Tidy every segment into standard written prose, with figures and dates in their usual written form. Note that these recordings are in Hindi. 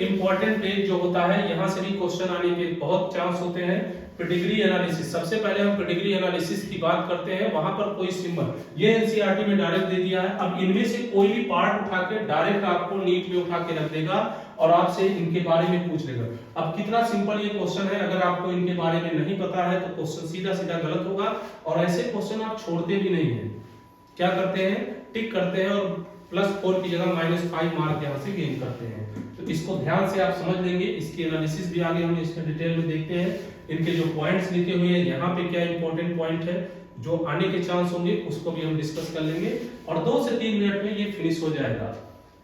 इंपॉर्टेंट पेज जो होता है, यहाँ से भी क्वेश्चन आने के बहुत चांस होते हैं। पेडिग्री एनालिसिस, सबसे पहले हम पेडिग्री एनालिसिस की बात करते हैं। वहां पर कोई सिंबल, ये एनसीईआरटी में डायरेक्ट दे दिया है। अब इनमें से कोई भी पार्ट उठा के डायरेक्ट आपको नीट में उठा के रख देगा और आपसे इनके बारे में पूछ लेगा। अब कितना सिंपल ये क्वेश्चन है, अगर आपको इनके बारे में नहीं पता है तो क्वेश्चन सीधा सीधा गलत होगा। और ऐसे क्वेश्चन आप छोड़ते भी नहीं है, क्या करते हैं, टिक करते हैं और +4 की जगह -5 मार्क यहाँ से गेन करते हैं। तो इसको ध्यान से आप समझ लेंगे। इसकी एनालिसिस भी आगे हम इसमें डिटेल में देखते हैं। इनके जो पॉइंट्स लिखे हुए हैं, यहाँ पे क्या इंपॉर्टेंट पॉइंट है जो आने के चांस होंगे, उसको भी हम डिस्कस कर लेंगे और 2 से 3 मिनट में ये फिनिश हो जाएगा।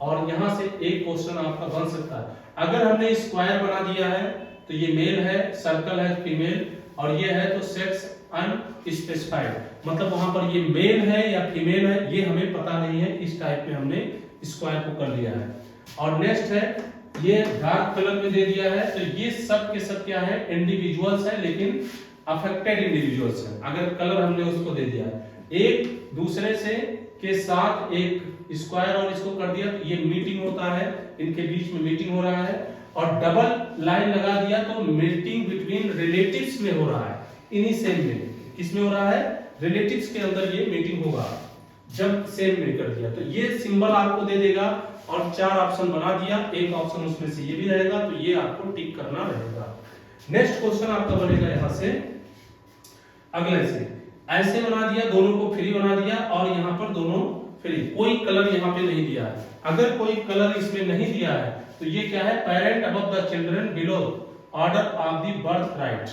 और यहाँ से एक क्वेश्चन आपका बन सकता है। अगर हमने स्क्वायर बना दिया है तो ये मेल है, सर्कल है फीमेल, और ये है तो सेक्स अनस्पेसिफाइड, मतलब वहां पर ये मेल है या फीमेल है ये हमें पता नहीं है। इस टाइप में हमने स्क्वायर को कर लिया है। और नेक्स्ट है, ये डार्क कलर में दे दिया है, तो ये सब के सब क्या है, इंडिविजुअल्स है, लेकिन अफेक्टेड इंडिविजुअल्स है। अगर कलर हमने उसको दे दिया, एक दूसरे से के साथ एक स्क्वायर और इसको कर दिया तो ये मीटिंग होता है, इनके बीच में मीटिंग हो रहा है। और डबल लाइन लगा दिया तो मीटिंग बिटवीन रिलेटिव्स में हो रहा है, इन्हीं सेम में। किसमें हो रहा है, रिलेटिव्स के अंदर ये मीटिंग होगा जब सेम में कर दिया। तो ये सिंबल आपको दे देगा और 4 ऑप्शन बना दिया, एक ऑप्शन उसमें से ये भी रहेगा, तो ये आपको टिक करना रहेगा। नेक्स्ट क्वेश्चन आपका बनेगा यहां से अगले से, ऐसे बना दिया, दोनों को फ्री बना दिया और यहाँ पर दोनों फ्री, कोई कलर यहाँ पे नहीं दिया है। अगर कोई कलर इसमें नहीं दिया है तो ये क्या है, parent above the children below order of the birth right,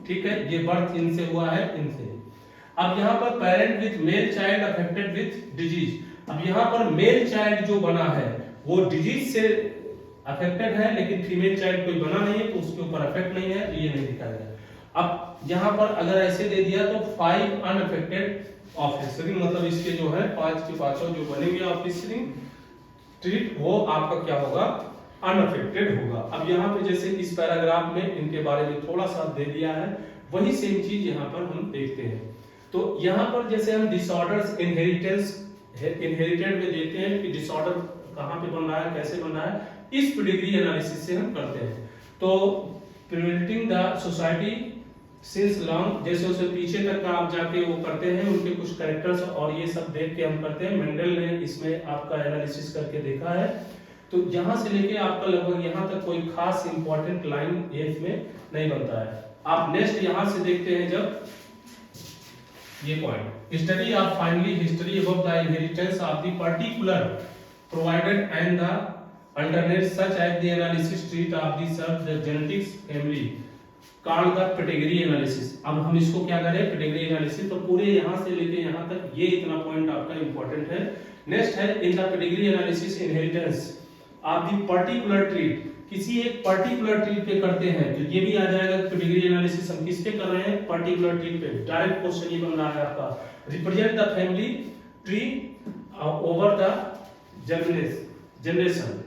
ठीक है, ये बर्थ इनसे हुआ है, इनसे। अब यहाँ पर parent with male child affected with disease, अब यहाँ पर मेल चाइल्ड जो बना है वो डिजीज से अफेक्टेड है, लेकिन फीमेल चाइल्ड कोई बना नहीं है तो उसके ऊपर अफेक्ट नहीं है, तो ये नहीं दिखाया गया। अब यहाँ पर अगर ऐसे दे दिया तो 5 अनअफेक्टेड ऑफिसरिंग, मतलब इसके जो है 5 के 5 जो बनेंगे ऑफिसरिंग ट्रीट, वो आपका क्या होगा, अनअफेक्टेड होगा। अब यहाँ पे जैसे इस पैराग्राफ में इनके बारे में थोड़ा सा दे दिया है, वही सेम चीज यहाँ पर हम देखते हैं। तो यहाँ पर जैसे हम डिसऑर्डर्स इनहेरिटेड में देते हैं कि डिसऑर्डर कहाँ पे बन रहा है, कैसे बन रहा है, इस पेडिग्री एनालिसिस से हम करते हैं। तो preventing the society since long, जैसे उसे पीछे तक का आप जाके वो करते हैं, उनके कुछ कैरेक्टर्स और ये सब देख के हम करते हैं। मेंडल ने इसमें आपका एनालिसिस करके देखा है। तो यहाँ से लेके आपका लगभग यहाँ तक कोई खास इंपॉर्टेंट लाइन ये इसमें नहीं बनता है। आप नेक्स्ट यहाँ से देखते हैं जब ये point, study of finally history above the inheritance of the particular provided and the alternate such as the analysis treat of the sub the genetics family called the pedigree analysis. अब हम इसको क्या करें, पेडिग्री एनालिसिस, तो पूरे यहाँ से लेके यहाँ तक ये इतना पॉइंट आपका इंपॉर्टेंट है। नेक्स्ट है, in the pedigree analysis inheritance of the particular treat, किसी एक पर्टिकुलर ट्रीट पे करते हैं तो ये भी आ जाएगा। पेडिग्री एनालिसिस हम किस पे कर रहे हैं, पर्टिकुलर ट्रीट पे। डायरेक्ट क्वेश्चन ये बन रहा है आपका, represent the family tree over the generation,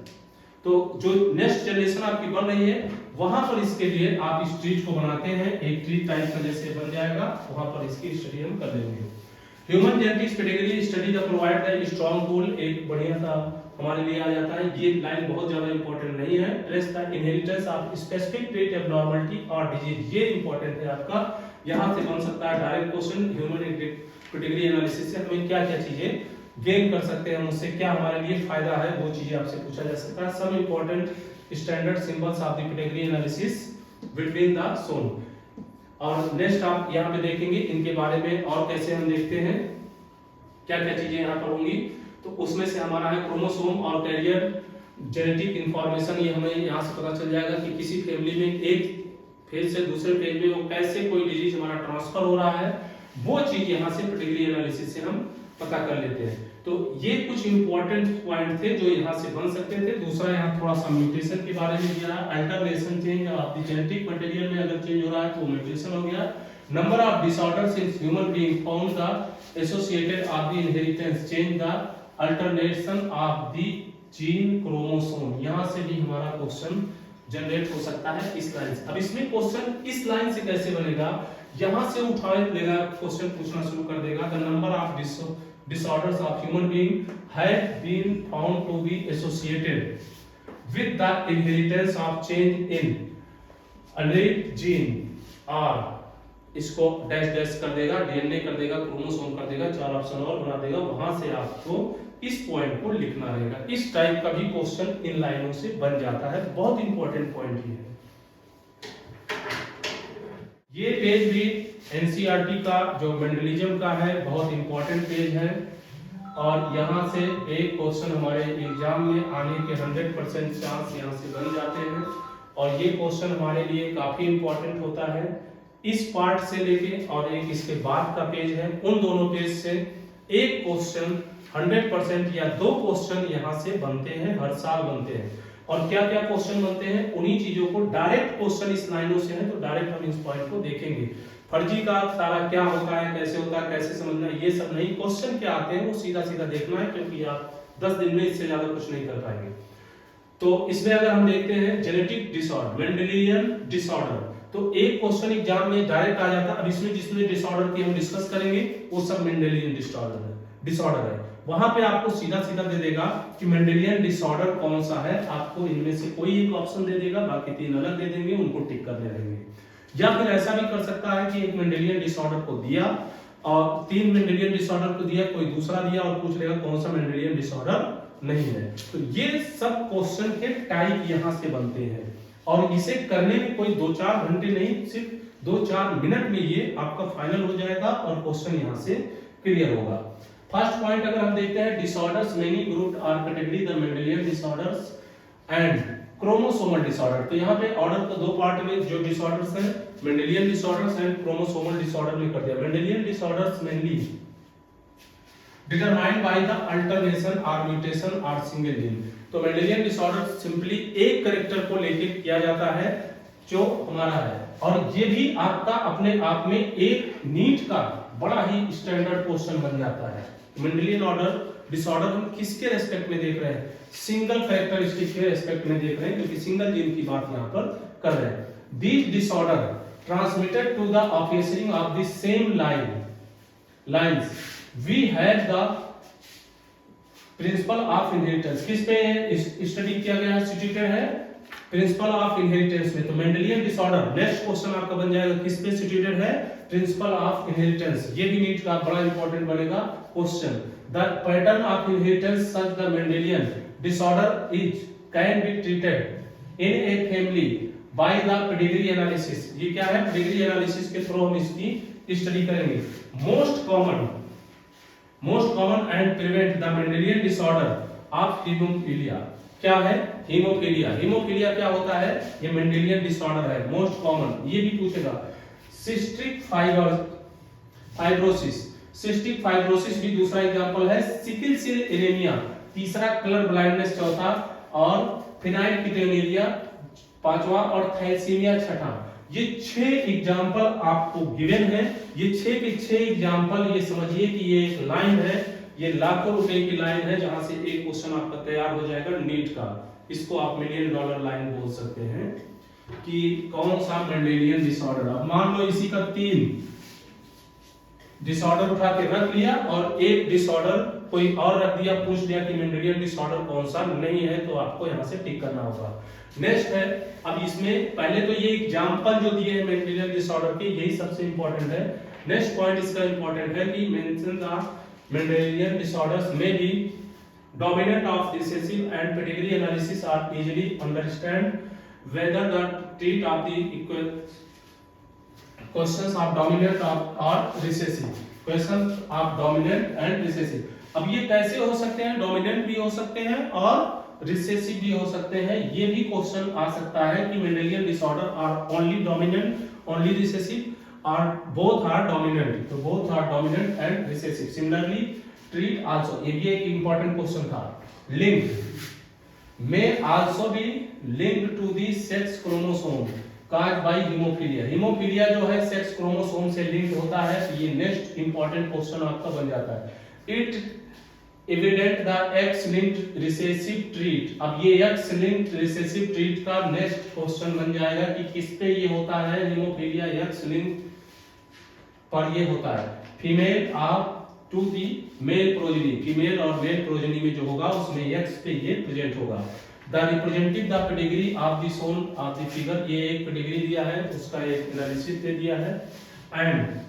तो जो नेक्स्ट जनरेशन आपकी बन रही है वहां पर इसके लिए आप इस ट्रीट को बनाते हैं, एक ट्री टाइप का जैसे बन जाएगा, वहां पर इसकी स्टडी हम कर लेंगे। Human genetics pedigree study the provide the strong tool, एक बढ़िया सा हमारे लिए आ जाता है। ये लाइन बहुत ज्यादा इंपॉर्टेंट नहीं है। Trace the inheritance of specific trait abnormality और डिजीज, ये इंपॉर्टेंट है आपका। यहां से बन सकता है direct question, human pedigree analysis से हमें क्या क्या चीजें गेन कर सकते हैं, उससे क्या हमारे लिए फायदा है, वो चीजें आपसे पूछा जा सकता है। Some important standard symbols of the pedigree analysis between the son. और नेक्स्ट आप यहाँ पे देखेंगे इनके बारे में और कैसे हम देखते हैं क्या क्या चीजें यहाँ पर होंगी। तो उसमें से हमारा है क्रोमोसोम और कैरियर जेनेटिक इंफॉर्मेशन, ये हमें यहाँ से पता चल जाएगा कि किसी फैमिली में एक फेज से दूसरे फेज में वो कैसे कोई डिजीज हमारा ट्रांसफर हो रहा है, वो चीज यहाँ से पेडिग्री एनालिसिस से हम पता कर लेते हैं। तो ये कुछ इंपॉर्टेंट पॉइंट थे जो यहाँ से बन सकते थे। दूसरा यहाँ थोड़ा सा म्यूटेशन के बारे में दिया है, alternation change of the genetic material में अगर चेंज हो रहा है तो म्यूटेशन हो गया। Number of disorders in human being found the associated of the inheritance change the alternation of the gene chromosome, यहाँ से भी हमारा क्वेश्चन जनरेट हो सकता है इस लाइन से। अब इसमें क्वेश्चन इस लाइन से कैसे बनेगा, यहाँ से उठा लेगा, क्वेश्चन पूछना शुरू कर देगा। The number of disorders of human being had been found to be associated with the inheritance of change in allele gene और इसको डैश डैश कर देगा, डीएनए कर देगा, क्रोमोसोम कर देगा, 4 ऑप्शन और बना देगा। वहां से आपको इस पॉइंट को लिखना रहेगा। इस टाइप का भी क्वेश्चन इन लाइनों से बन जाता है। बहुत इंपॉर्टेंट पॉइंट ये है। ये पेज भी एनसीईआरटी का जो मेंडलिज्म का है बहुत इंपॉर्टेंट पेज है और यहाँ से एक क्वेश्चन हमारे एग्जाम में आने के 100% चांस यहाँ से बन जाते हैं और ये क्वेश्चन हमारे लिए काफी इंपॉर्टेंट होता है। इस पार्ट से लेके और एक इसके बाद का पेज है, उन दोनों पेज से एक क्वेश्चन 100% या 2 क्वेश्चन यहाँ से बनते हैं, हर साल बनते हैं। और क्या क्या क्वेश्चन बनते हैं उन्हीं चीजों को, डायरेक्ट क्वेश्चन इस लाइनों से है तो डायरेक्ट हम इस पॉइंट को देखेंगे। फर्जी का सारा क्या होता है, कैसे होता है, कैसे समझना है, ये सब नहीं। क्वेश्चन क्या आते हैं वो सीधा सीधा देखना है, क्योंकि आप 10 दिन में इससे ज्यादा कुछ नहीं कर पाएंगे। तो इसमें अगर हम देखते हैं जेनेटिक डिसऑर्डर, मेंडेलियन डिसऑर्डर, तो एक क्वेश्चन एग्जाम में डायरेक्ट आ जाता है। अब इसमें जिसमें डिसऑर्डर की हम डिस्कस करेंगे वो सब मेंडेलियन डिसऑर्डर है। वहां पे आपको सीधा सीधा दे देगा कि मेंडेलियन डिसऑर्डर कौन सा है। आपको इनमें से कोई एक ऑप्शन दे देगा, बाकी 3 अलग दे देंगे, उनको टिक करने रहेंगे। या फिर ऐसा भी कर सकता है कि एक मेंडेलियन डिसऑर्डर को दिया और 3 मेंडेलियन डिसऑर्डर को दिया, कोई दूसरा दिया और पूछ लेगा कौन सा मेंडेलियन डिसऑर्डर नहीं है। तो ये सब क्वेश्चन के टाइप यहां से बनते हैं और इसे करने में कोई 2-4 घंटे नहीं, सिर्फ 2-4 मिनट में ये आपका फाइनल हो जाएगा और क्वेश्चन यहां से क्लियर होगा। फर्स्ट पॉइंट अगर हम देखते हैं, disorders many grouped are category the Mendelian disorders and chromosomal disorder. तो यहाँ पे ऑर्डर को 2 पार्ट में जो डिसऑर्डर्स हैं, Mendelian disorders and chromosomal disorder में कर दिया। Mendelian disorders mainly determined by the alternation और म्यूटेशन और सिंगल जीन। तो मेंडेलियन डिसऑर्डर सिंपली एक कैरेक्टर को लेके किया जाता है जो हमारा है, और ये भी आपका अपने आप में एक नीट का बड़ा ही स्टैंडर्ड क्वेश्चन बन जाता है। मेंडेलियन ऑर्डर डिसऑर्डर हम किसके रेस्पेक्ट में देख रहे हैं, सिंगल कैरेक्टरिस्टिक के रेस्पेक्ट में देख रहे हैं, क्योंकि सिंगल जीन की बात यहां पर कर रहे हैं। These disorder transmitted to the offspring of the same lines we have the principle of inheritance. किस पे स्टडी किया गया है, सिचुएटेड है प्रिंसिपल ऑफ इनहेरिटेंस में। तो मेंडेलियन डिसऑर्डर नेक्स्ट क्वेश्चन आपका बन जाएगा किस पे सिचुएटेड है, प्रिंसिपल ऑफ इनहेरिटेंस। ये भी नीट का बड़ा इंपॉर्टेंट बनेगा question. The pattern of inheritance such the Mendelian disorder is can be treated in a family by the pedigree analysis. ये क्या है, पेडिग्री एनालिसिस के थ्रू हम इसकी स्टडी करेंगे। Most common and prevent the Mendelian disorder of haemophilia. क्या है, हीमोफीलिया। हीमोफीलिया क्या होता है, ये मेंडेलियन डिसऑर्डर है, मोस्ट कॉमन। ये भी पूछेगा। सिस्टिक फाइब्रोसिस, सिस्टिक फाइब्रोसिस भी दूसरा एग्जांपल है। सिकल सेल एनीमिया तीसरा, कलर ब्लाइंडनेस चौथा, और फिनाइलकेटोनुरिया पांचवा, और थैलेसीमिया छठा। ये 6 एग्जांपल आपको गिवन है। ये 6 के 6 एग्जांपल ये समझिए कि ये एक लाइन है, ये लाखों रुपए की लाइन है जहां से एक क्वेश्चन आपका तैयार हो जाएगा नीट का। इसको आप $1 मिलियन लाइन बोल सकते हैं कि कौन सा मेंडेलियन डिसऑर्डर। अब मान लो इसी का 3 डिसऑर्डर उठा के रख लिया और एक डिसऑर्डर कोई और रख दिया, पूछ दिया कि मेंडेलियन डिसऑर्डर कौन सा नहीं है, तो आपको यहां से टिक करना होगा। नेक्स्ट है, अब इसमें पहले तो ये एग्जांपल जो दिए हैं मेंडेलियन डिसऑर्डर के, यही सबसे इंपॉर्टेंट है। नेक्स्ट पॉइंट इसका इंपॉर्टेंट है कि मेंशन द मेंडेलियन डिसऑर्डर्स में भी dominant of recessive and pedigree analysis are easily understand whether the trait of the questions of dominant or recessive, questions of dominant and recessive। अब ये कैसे हो सकते हैं, डोमिनेंट भी हो सकते हैं और रिसेसिव भी हो सकते हैं। ये भी क्वेश्चन आ सकता है कि Mendelian disorder are only dominant, only recessive और बोथ आर डोमिनेंट। तो both are dominant and recessive. Similarly treat also, ये भी एक इंपॉर्टेंट क्वेश्चन था। Link may also be linked to the sex chromosome caused by hemophilia। Haemophilia जो है सेक्स क्रोमोसोम से लिंक होता है। ये नेक्स्ट इंपॉर्टेंट क्वेश्चन आपका बन जाता है। It evident the x linked recessive treat. अब ये एक्स लिंक्ड रिसेसिव ट्रीट का नेक्स्ट क्वेश्चन बन जाएगा कि किस पे ये होता है, हीमोफीलिया एक्स लिंक पर ये होता है। Female of to the male progeny, female और मेल प्रोजेनी में जो होगा उसमें एक्स पे ये प्रेजेंट होगा। The representative the pedigree of the son of the figure, ये एक पेडिग्री दिया है, उसका एक एनालिसिस दे दिया है। And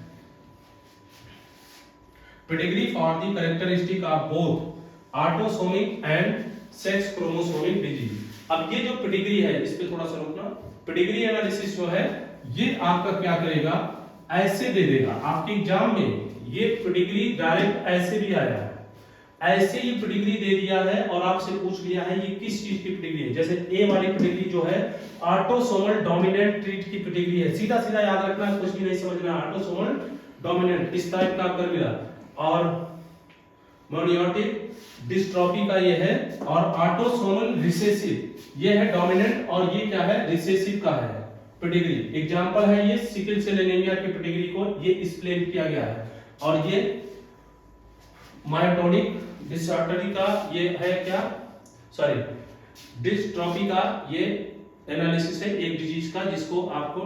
pedigree for the characteristic of both autosomic and sex chromosomic disease. अब ये जो पेडिग्री है, इस पे थोड़ा सा रुकना। पेडिग्री एनालिसिस जो है ये आपका क्या करेगा, ऐसे दे देगा। आपके एग्जाम में ये पेडिग्री डायरेक्ट ऐसे भी आया है, ऐसे ये पेडिग्री दे दिया है और आपसे पूछ लिया है ये किस चीज की पेडिग्री है। जैसे ए वाली पेडिग्री जो है ऑटोसोमल डोमिनेंट ट्रीट की पेडिग्री है, सीधा सीधा याद रखना है, कुछ भी नहीं समझना। ऑटोसोमल डोमिनेंट इस टाइप का आपका मिला, और मोनियोटिक डिस्ट्रोफी का ये है, और ऑटोसोमल रिसेसिव ये है डोमिनेंट, और ये क्या है रिसेसिव का है पेडिग्री। एग्जांपल है ये सिकल सेल एनीमिया की पेडिग्री को ये एक्सप्लेन किया गया है। और ये मायोटोनिक डिस्ट्रॉफी का ये है क्या, सॉरी डिस्ट्रॉफी का ये एनालिसिस है एक डिजीज का जिसको आपको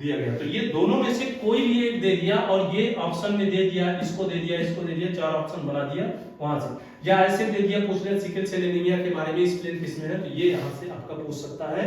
दिया गया। तो ये दोनों में से कोई भी एक दे दिया, और ये ऑप्शन में दे दिया, इसको दे दिया, इसको दे दिया, चार ऑप्शन बना दिया वहां से, या ऐसे दे दिया पूछ रहे सिकल सेल एनीमिया के बारे में एक्सप्लेन किसमें है, तो ये यहां से आपका पूछ सकता है।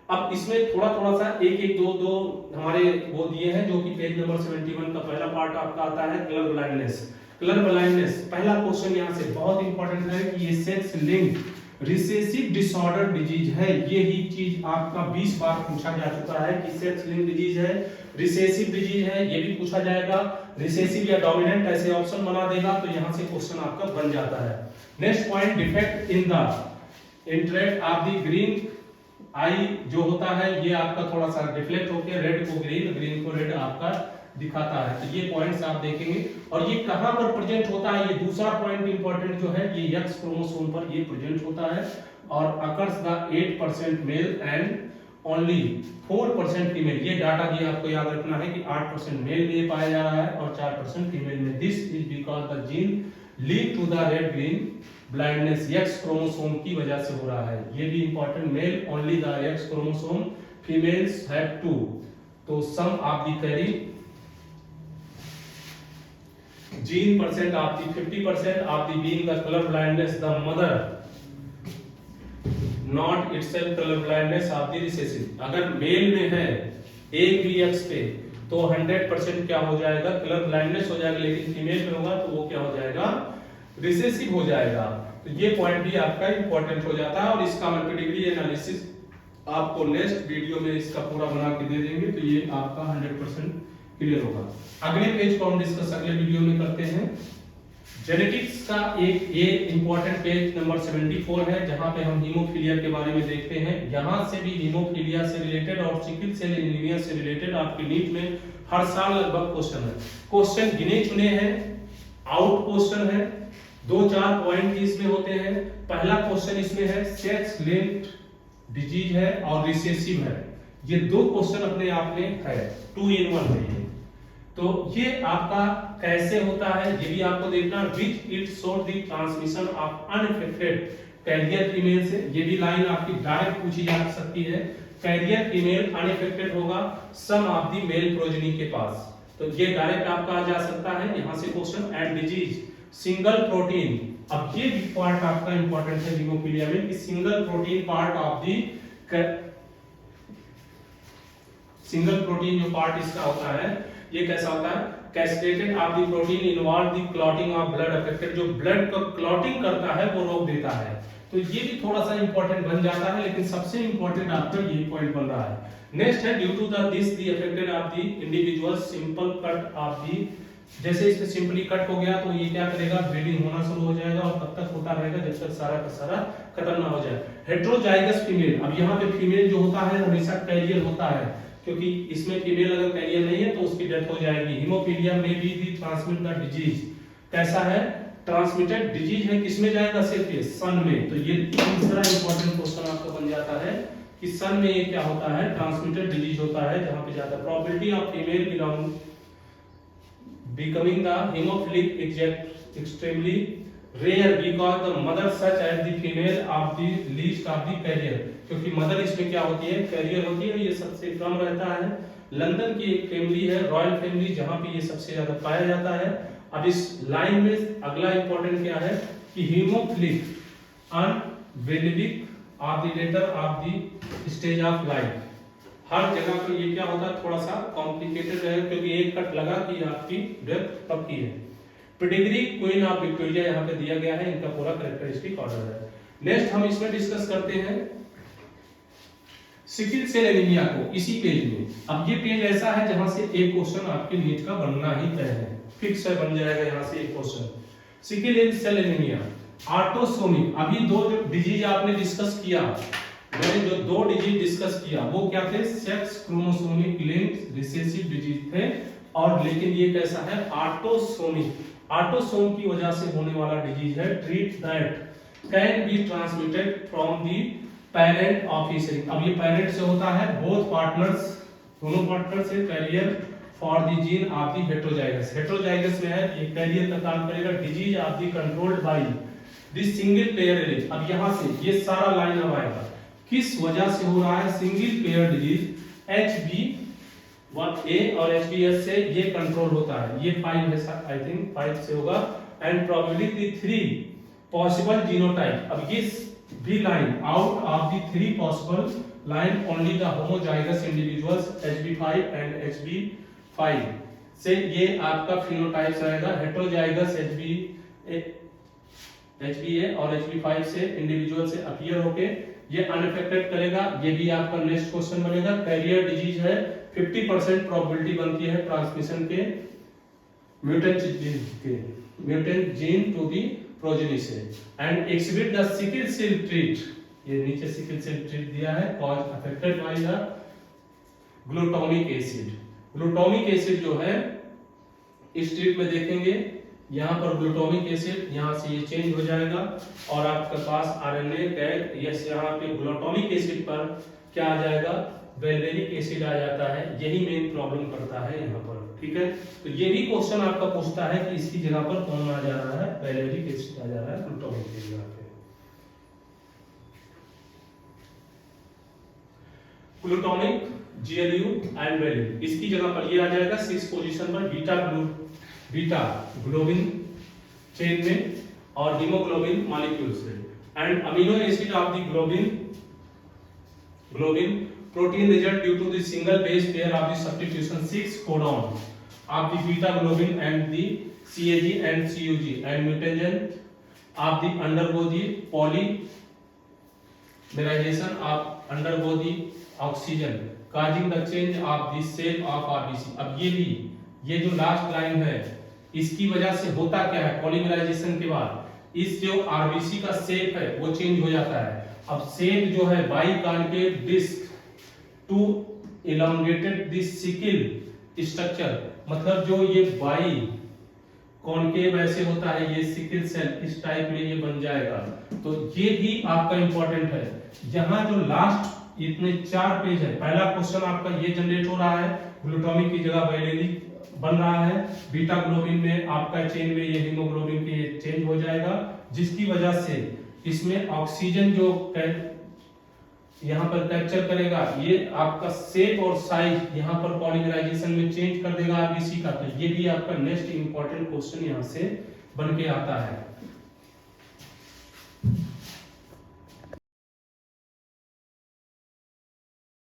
अब इसमें थोड़ा थोड़ा सा एक एक दो दो हमारे वो दिए हैं, जो कि पेज नंबर 71 का पहला पार्ट आपका आता है कलर ब्लाइंडनेस। कलर ब्लाइंडनेस पहला क्वेश्चन यहाँ से बहुत इंपॉर्टेंट है कि ये sex linked recessive disorder disease है। ये ही चीज आपका 20 बार पूछा जा चुका है कि सेक्स लिंक्ड डिजीज है, रिसेसिव डिजीज है, ये भी पूछा जाएगा। रिसेसिव या डोमिनेंट ऐसे ऑप्शन बना देगा, तो यहाँ से क्वेश्चन आपका बन जाता है। Next point, defect in the interact of the green eye जो होता है ये आपका थोड़ा सा रिफ्लेक्ट होकर रेड को ग्रीन, ग्रीन को रेड आपका दिखाता है। तो ये पॉइंट्स आप देखेंगे, और ये कहां पर प्रेजेंट होता है, ये दूसरा पॉइंट इंपॉर्टेंट जो है, ये एक्स क्रोमोसोम पर ये प्रेजेंट होता है। और occurs the 8% male and only 4% female. ये डाटा भी आपको याद रखना है कि 8% मेल में पाया जा रहा है और 4% फीमेल में। This is because the gene lead to the red green blindness, X chromosome की वजह से हो रहा है। ये भी important, male only the X chromosome, females have 2। तो some of the carry gene percent of the 50% of the being the color blindness, the mother not itself color blindness of the recessive। अगर मेल में है एक भी एक्स पे तो 100% क्या हो जाएगा, कलर ब्लाइंडनेस हो जाएगा, लेकिन फीमेल में होगा तो वो क्या हो जाएगा, रिसेसिव हो जाएगा। तो ये पॉइंट भी आपका इंपॉर्टेंट हो जाता है, और इसका हम पेडिग्री एनालिसिस आपको नेक्स्ट वीडियो में इसका पूरा बना के दे देंगे, तो ये आपका 100% क्लियर होगा। अगले पेज को हम डिस्कस अगले वीडियो में करते हैं। जेनेटिक्स का एक ये इंपॉर्टेंट पेज नंबर 74 है, जहां पे हम हीमोफीलिया के बारे में देखते हैं। यहां से भी हीमोफीलिया से रिलेटेड और सिकल सेल एनीमिया से रिलेटेड आपके नीट में हर साल लगभग क्वेश्चन है। क्वेश्चन गिने चुने हैं, आउट क्वेश्चन है, 2-4 पॉइंट इसमें होते हैं। पहला क्वेश्चन इसमें है सेक्स लिंक्ड डिजीज है और रिसेसिव है। ये दो क्वेश्चन अपने आप में है, 2 in 1 है ये। तो ये आपका कैसे होता है ये भी आपको देखना। Which it show the transmission of unaffected carrier female से, ये भी लाइन आपकी डायरेक्ट पूछी जा सकती है। कैरियर फीमेल अनअफेक्टेड होगा सम ऑफ द मेल प्रोजेनी के पास, तो ये डायरेक्ट आपका आ जा सकता है यहां से question. And disease single protein, अब ये भी पार्ट आपका इंपॉर्टेंट है हीमोफीलिया में कि single protein part of the single protein जो पार्ट इसका होता है ये कैसा होता है, cascaded of the protein involve the clotting of blood affected, जो ब्लड को क्लॉटिंग करता है वो रोक देता है। तो ये भी थोड़ा सा इंपॉर्टेंट बन जाता है, लेकिन सबसे इंपॉर्टेंट आपका ये पॉइंट बन रहा है। नेक्स्ट है due to this the affected of the individual simple cut of the, जैसे इसमें सिंपली कट हो गया तो ये क्या करेगा, ब्लीडिंग होना शुरू हो जाएगा, और तब तक होता रहेगा जब तक सारा का सारा खत्म ना हो जाए। हेटेरोजाइगस फीमेल, अब यहाँ पे फीमेल जो होता है हमेशा कैरियर होता है, क्योंकि इसमें फीमेल अगर कैरियर नहीं है तो उसकी डेथ हो जाएगी। हीमोफीलिया में भी ट्रांसमिट द डिजीज, कैसा है, ट्रांसमिटेड डिजीज है, किसमें जाएगा, सिर्फ ये सन में। तो ये तीसरा इंपॉर्टेंट क्वेश्चन आपका बन जाता है कि सन में ये क्या होता है, ट्रांसमिटेड डिजीज होता है, जहां पे जाता है। Probability of female belong becoming the haemophilic extremely rare because the mother such as the female of the least of the carrier, क्योंकि मदर इसमें क्या होती है, कैरियर होती है, ये सबसे कम रहता है। लंदन की एक फैमिली है, रॉयल फैमिली, जहां पे ये सबसे ज्यादा पाया जाता है। अब इस लाइन में अगला इंपॉर्टेंट क्या है कि हीमोफिलिक अनवेलेबिक of the later of the stage of life. हर जगह पे ये क्या होता है, थोड़ा सा कॉम्प्लिकेटेड है, क्योंकि एक कट लगा कि आपकी डेथ पक्की है। पेडिग्री क्वीन ऑफ विक्टोरिया यहाँ पे दिया गया है, इनका पूरा कैरेक्टरिस्टिक ऑर्डर है। नेक्स्ट हम इसमें डिस्कस करते हैं सिकल सेल एनीमिया को इसी पेज में। अब ये पेज ऐसा है जहां से एक क्वेश्चन आपके नीट का बनना ही तय है, फिक्स है, बन जाएगा यहाँ से एक क्वेश्चन। सिकल सेल एनीमिया ऑटोसोमिक, अभी दो डिजीज आपने डिस्कस किया, मैंने जो दो डिजीज डिस्कस किया वो क्या थे, सेक्स क्रोमोसोमिक लिंक्ड रिसेसिव डिजीज थे, और लेकिन ये कैसा है, ऑटोसोमिक, ऑटोसोम की वजह से होने वाला डिजीज है। Treat that can be transmitted from the parent officially. अब ये पेरेंट से होता है, बोथ पार्टनर्स, दोनों पार्टनर से carrier for the gene of the heterozygous, heterozygous में है, ये कैरियर का काम करेगा। Disease of the controlled by the single pair allele. अब यहां से ये सारा लाइन अब आएगा, किस वजह से हो रहा है, सिंगल पेयर डिजीज HB1A और HBS से ये कंट्रोल होता है। ये 5 है, आई थिंक 5 से होगा। And probability 3 possible genotype. अब ये भी line, out of the 3 possible line only the homozygous individuals HB5 and HB5 से ये आपका फिनोटाइप रहेगा। हेटेरोजाइगस HBA और HB5 से इंडिविजुअल से अपीयर होके ये अनअफेक्टेड करेगा। ये भी आपका नेक्स्ट क्वेश्चन बनेगा। कैरियर डिजीज है, 50% प्रोबेबिलिटी बनती है ट्रांसमिशन के mutant gene to the progeny से। And exhibit the sickle cell trait, ये नीचे सिकल सेल ट्रीट दिया है, cause affected by the glutamic acid. Glutamic acid जो है इस ट्रीट में देखेंगे, यहाँ पर ग्लूटामिक एसिड यहाँ से ये चेंज हो जाएगा और आपके पास आरएनए टैग, यस यहाँ पे ग्लूटामिक एसिड पर क्या आ जाएगा, वेल्वेरिक एसिड आ जाता है। यही मेन प्रॉब्लम करता है यहाँ पर, ठीक है। तो ये भी क्वेश्चन आपका पूछता है कि इसकी जगह पर कौन आ जा रहा है, वेल्वेरिक एसिड आ जा रहा है ग्लूटामिक की जगह पे। ग्लूटामिक, GLU एंड वेलिन, इसकी जगह पर ये आ जाएगा 6 पोजीशन पर बीटा ग्लोबिन चेन में और हीमोग्लोबिन मॉलिक्यूल से। And amino acid of the globin protein result due to the single base pair of the substitution 6 codon of the beta globin and the CAG and CUG and mutagen of the undergo the polymerization of undergo the oxygen causing the change of the shape of RBC। अब ये जो लास्ट लाइन है, इसकी वजह से होता क्या है, पॉलीमराइजेशन के बाद इस जो RBC का शेप है वो चेंज हो जाता है। अब शेप जो है biconcave disc to elongated the sickle structure, मतलब जो ये बाई कॉन्केव ऐसे होता है, ये सिकल सेल इस टाइप में ये बन जाएगा। तो ये भी आपका इंपॉर्टेंट है। यहाँ जो लास्ट इतने 4 पेज है, पहला क्वेश्चन आपका ये जनरेट हो रहा है, ग्लूटामिक की जगह वेलिनिक बन रहा है, बीटा ग्लोबिन में आपका चेन में ये हीमोग्लोबिन के चेंज हो जाएगा, जिसकी वजह से इसमें ऑक्सीजन जो यहाँ पर कैप्चर करेगा, ये आपका शेप और साइज यहाँ पर पॉलीमराइजेशन में चेंज कर देगा आरबीसी का। तो ये भी आपका नेक्स्ट इंपॉर्टेंट क्वेश्चन यहाँ से बन के आता है।